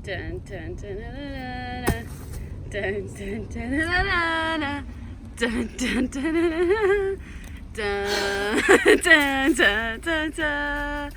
Dun dun dun dun dun dun dun dun dun dun dun dun dun dun.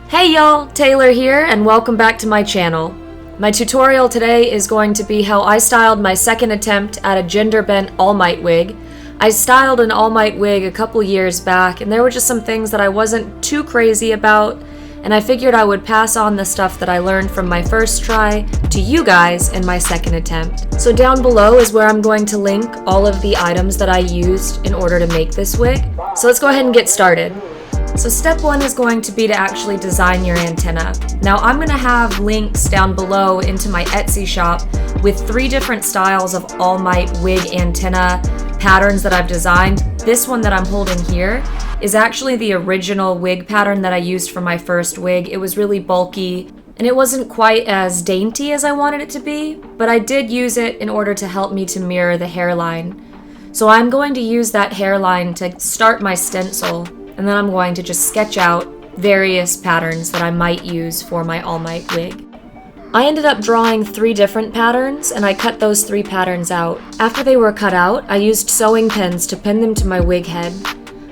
Hey y'all, Taylor here, and welcome back to my channel. My tutorial today is going to be how I styled my second attempt at a gender-bent All Might wig. I styled an All Might wig a couple years back, and there were just some things that I wasn't too crazy about, and I figured I would pass on the stuff that I learned from my first try to you guys in my second attempt. So down below is where I'm going to link all of the items that I used in order to make this wig. So let's go ahead and get started. So step one is going to be to actually design your antenna. Now I'm going to have links down below into my Etsy shop with 3 different styles of All Might wig antenna patterns that I've designed. This one that I'm holding here is actually the original wig pattern that I used for my first wig. It was really bulky and it wasn't quite as dainty as I wanted it to be, but I did use it in order to help me to mirror the hairline. So I'm going to use that hairline to start my stencil. And then I'm going to just sketch out various patterns that I might use for my All Might wig. I ended up drawing 3 different patterns, and I cut those 3 patterns out. After they were cut out, I used sewing pins to pin them to my wig head.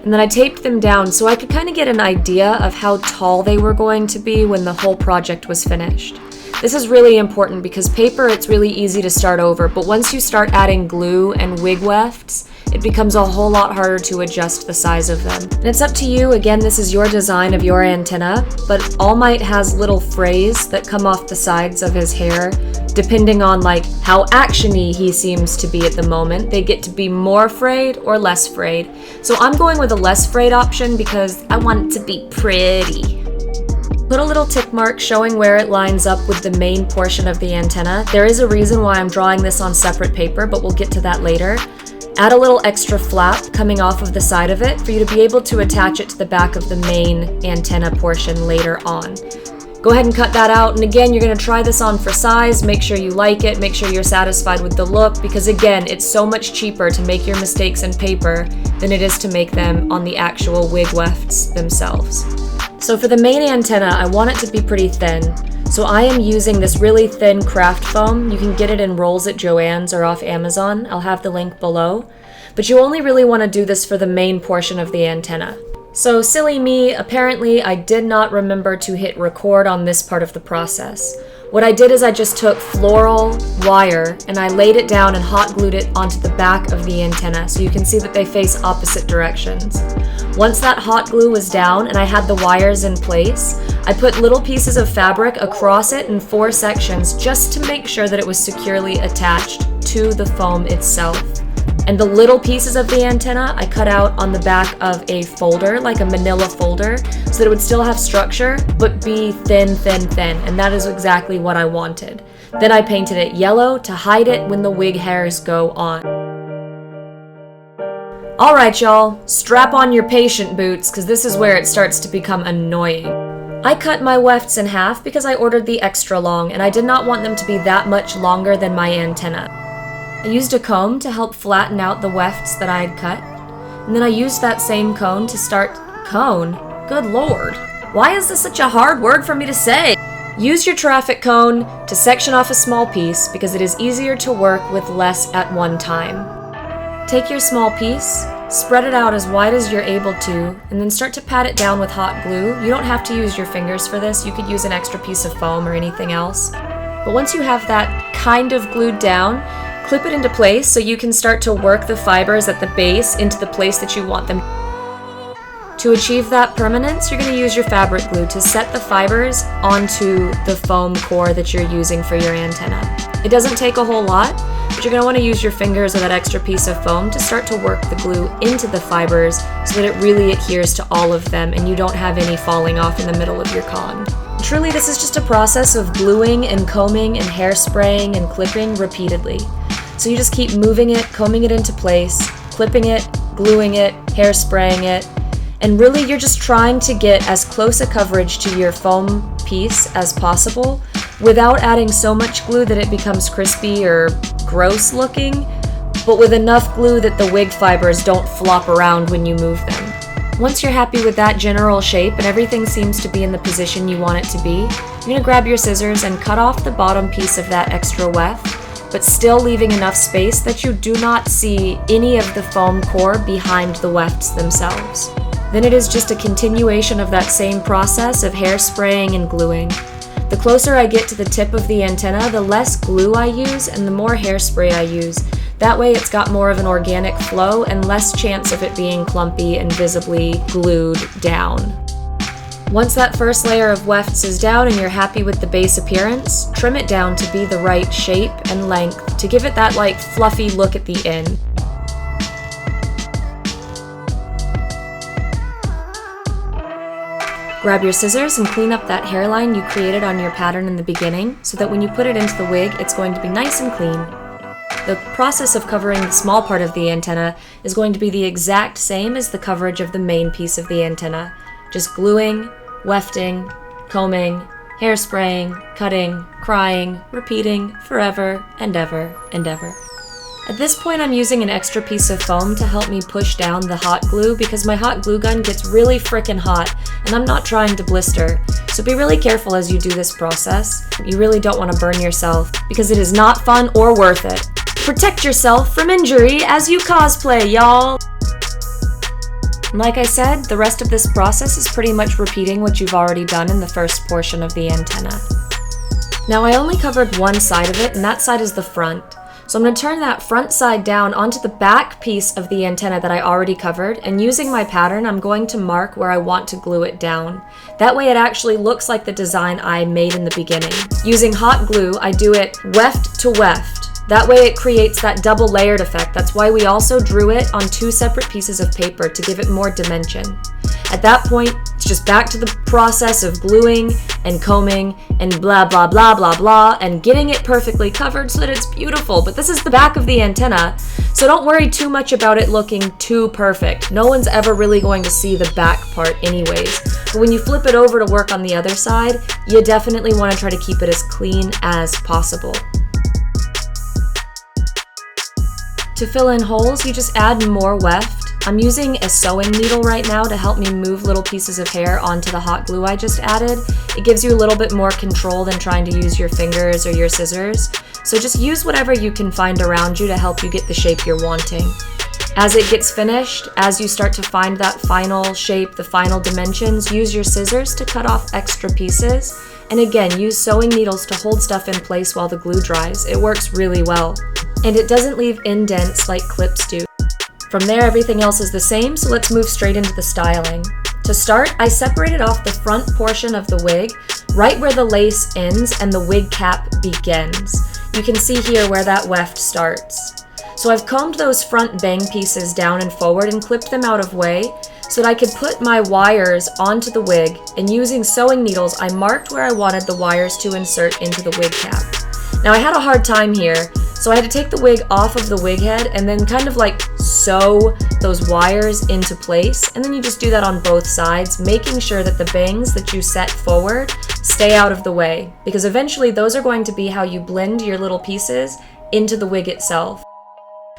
And then I taped them down so I could kind of get an idea of how tall they were going to be when the whole project was finished. This is really important because paper, it's really easy to start over, but once you start adding glue and wig wefts, it becomes a whole lot harder to adjust the size of them. And it's up to you, again, this is your design of your antenna, but All Might has little frays that come off the sides of his hair, depending on like how actiony he seems to be at the moment. They get to be more frayed or less frayed. So I'm going with a less frayed option because I want it to be pretty. Put a little tick mark showing where it lines up with the main portion of the antenna. There is a reason why I'm drawing this on separate paper, but we'll get to that later. Add a little extra flap coming off of the side of it for you to be able to attach it to the back of the main antenna portion later on. Go ahead and cut that out, and again, you're going to try this on for size. Make sure you like it, make sure you're satisfied with the look, because again, it's so much cheaper to make your mistakes in paper than it is to make them on the actual wig wefts themselves. So for the main antenna, I want it to be pretty thin. So I am using this really thin craft foam. You can get it in rolls at Joann's or off Amazon. I'll have the link below. But you only really want to do this for the main portion of the antenna. So silly me, apparently I did not remember to hit record on this part of the process. What I did is I just took Floral wire and I laid it down and hot glued it onto the back of the antenna so you can see that they face opposite directions. Once that hot glue was down and I had the wires in place, I put little pieces of fabric across it in 4 sections just to make sure that it was securely attached to the foam itself. And the little pieces of the antenna I cut out on the back of a folder, like a manila folder, so that it would still have structure, but be thin, thin, thin, and that is exactly what I wanted. Then I painted it yellow to hide it when the wig hairs go on. Alright y'all, strap on your patient boots, because this is where it starts to become annoying. I cut my wefts in half because I ordered the extra long, and I did not want them to be that much longer than my antenna. I used a comb to help flatten out the wefts that I had cut, and then I used that same cone to start... Cone? Good lord. Why is this such a hard word for me to say? Use your traffic cone to section off a small piece because it is easier to work with less at one time. Take your small piece, spread it out as wide as you're able to, and then start to pat it down with hot glue. You don't have to use your fingers for this, you could use an extra piece of foam or anything else. But once you have that kind of glued down, clip it into place so you can start to work the fibers at the base into the place that you want them. To achieve that permanence, you're going to use your fabric glue to set the fibers onto the foam core that you're using for your antenna. It doesn't take a whole lot, but you're going to want to use your fingers or that extra piece of foam to start to work the glue into the fibers so that it really adheres to all of them and you don't have any falling off in the middle of your con. Truly, this is just a process of gluing and combing and hairspraying and clipping repeatedly. So you just keep moving it, combing it into place, clipping it, gluing it, hairspraying it, and really you're just trying to get as close a coverage to your foam piece as possible without adding so much glue that it becomes crispy or gross looking, but with enough glue that the wig fibers don't flop around when you move them. Once you're happy with that general shape and everything seems to be in the position you want it to be, you're going to grab your scissors and cut off the bottom piece of that extra weft, but still leaving enough space that you do not see any of the foam core behind the wefts themselves. Then it is just a continuation of that same process of hairspraying and gluing. The closer I get to the tip of the antenna, the less glue I use and the more hairspray I use. That way it's got more of an organic flow and less chance of it being clumpy and visibly glued down. Once that first layer of wefts is down and you're happy with the base appearance, trim it down to be the right shape and length to give it that fluffy look at the end. Grab your scissors and clean up that hairline you created on your pattern in the beginning so that when you put it into the wig, it's going to be nice and clean. The process of covering the small part of the antenna is going to be the exact same as the coverage of the main piece of the antenna. Just gluing, wefting, combing, hairspraying, cutting, crying, repeating forever and ever and ever. At this point, I'm using an extra piece of foam to help me push down the hot glue because my hot glue gun gets really frickin' hot and I'm not trying to blister. So be really careful as you do this process. You really don't want to burn yourself because it is not fun or worth it. Protect yourself from injury as you cosplay, y'all! Like I said, the rest of this process is pretty much repeating what you've already done in the first portion of the antenna. Now I only covered one side of it and that side is the front. So I'm going to turn that front side down onto the back piece of the antenna that I already covered, and using my pattern, I'm going to mark where I want to glue it down. That way it actually looks like the design I made in the beginning. Using hot glue, I do it weft to weft. That way it creates that double layered effect. That's why we also drew it on two separate pieces of paper to give it more dimension. At that point, it's just back to the process of gluing and combing and blah blah blah blah blah and getting it perfectly covered so that it's beautiful. But this is the back of the antenna, so don't worry too much about it looking too perfect. No one's ever really going to see the back part anyways. But when you flip it over to work on the other side, you definitely want to try to keep it as clean as possible. To fill in holes, you just add more weft. I'm using a sewing needle right now to help me move little pieces of hair onto the hot glue I just added. It gives you a little bit more control than trying to use your fingers or your scissors. So just use whatever you can find around you to help you get the shape you're wanting. As it gets finished, as you start to find that final shape, the final dimensions, use your scissors to cut off extra pieces. And again, use sewing needles to hold stuff in place while the glue dries. It works really well. And it doesn't leave indents like clips do. From there, everything else is the same, so let's move straight into the styling. To start, I separated off the front portion of the wig, right where the lace ends and the wig cap begins. You can see here where that weft starts. So I've combed those front bang pieces down and forward and clipped them out of way so that I could put my wires onto the wig, and using sewing needles, I marked where I wanted the wires to insert into the wig cap. Now I had a hard time here, so I had to take the wig off of the wig head and then kind of sew those wires into place, and then you just do that on both sides, making sure that the bangs that you set forward stay out of the way, because eventually those are going to be how you blend your little pieces into the wig itself.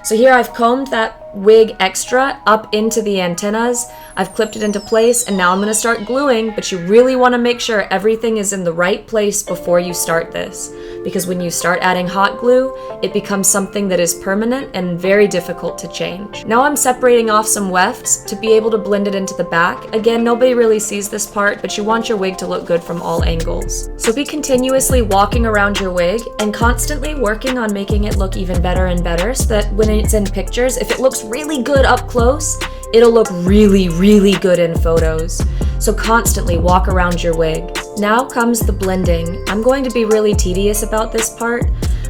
So here I've combed that wig extra up into the antennas, I've clipped it into place, and now I'm going to start gluing, but you really want to make sure everything is in the right place before you start this, because when you start adding hot glue, it becomes something that is permanent and very difficult to change. Now I'm separating off some wefts to be able to blend it into the back. Again, nobody really sees this part, but you want your wig to look good from all angles. So be continuously walking around your wig and constantly working on making it look even better and better so that when it's in pictures, if it looks really good up close, it'll look really, really good in photos. So constantly walk around your wig. Now comes the blending. I'm going to be really tedious about this part.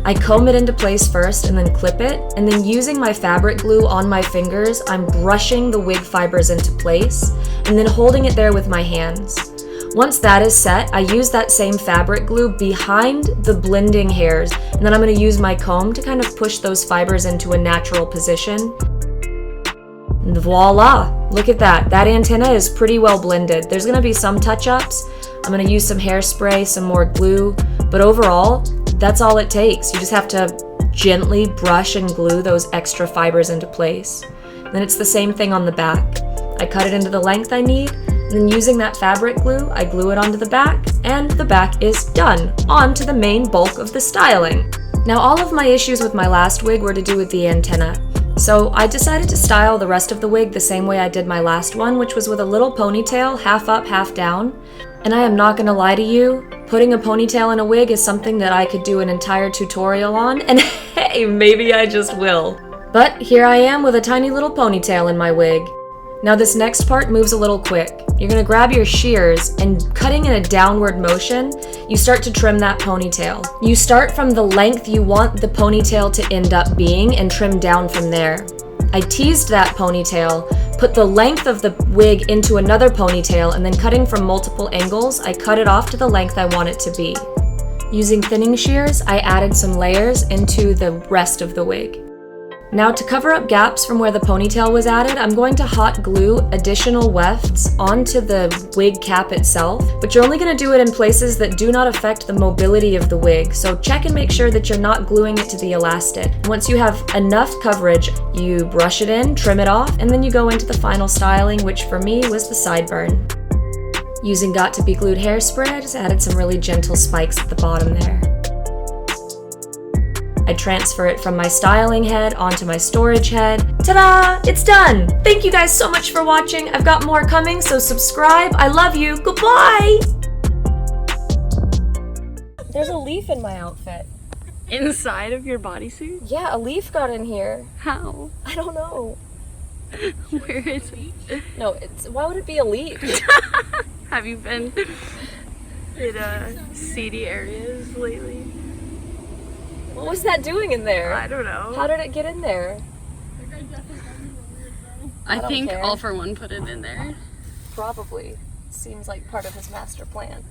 I comb it into place first and then clip it, and then using my fabric glue on my fingers, I'm brushing the wig fibers into place, and then holding it there with my hands. Once that is set, I use that same fabric glue behind the blending hairs, and then I'm going to use my comb to kind of push those fibers into a natural position. And voila! Look at that. That antenna is pretty well blended. There's going to be some touch-ups. I'm going to use some hairspray, some more glue, but overall, that's all it takes. You just have to gently brush and glue those extra fibers into place. Then it's the same thing on the back. I cut it into the length I need, and then using that fabric glue, I glue it onto the back, and the back is done. On to the main bulk of the styling. Now, all of my issues with my last wig were to do with the antenna. So I decided to style the rest of the wig the same way I did my last one, which was with a little ponytail, half up, half down. And I am not gonna lie to you, putting a ponytail in a wig is something that I could do an entire tutorial on, and hey, maybe I just will. But here I am with a tiny little ponytail in my wig. Now this next part moves a little quick. You're gonna grab your shears and cutting in a downward motion, you start to trim that ponytail. You start from the length you want the ponytail to end up being and trim down from there. I teased that ponytail, put the length of the wig into another ponytail, and then cutting from multiple angles, I cut it off to the length I want it to be. Using thinning shears, I added some layers into the rest of the wig. Now to cover up gaps from where the ponytail was added, I'm going to hot glue additional wefts onto the wig cap itself, but you're only going to do it in places that do not affect the mobility of the wig, so check and make sure that you're not gluing it to the elastic. Once you have enough coverage, you brush it in, trim it off, and then you go into the final styling, which for me was the sideburn. Using Got To Be Glued hairspray, I just added some really gentle spikes at the bottom there. I transfer it from my styling head onto my storage head. Ta-da! It's done! Thank you guys so much for watching. I've got more coming, so subscribe. I love you. Goodbye! There's a leaf in my outfit. Inside of your bodysuit? Yeah, a leaf got in here. How? I don't know. Where is it? No, why would it be a leaf? Have you been in seedy areas lately? What was that doing in there? I don't know. How did it get in there? I think care. All For One put it in there. Probably. Seems like part of his master plan.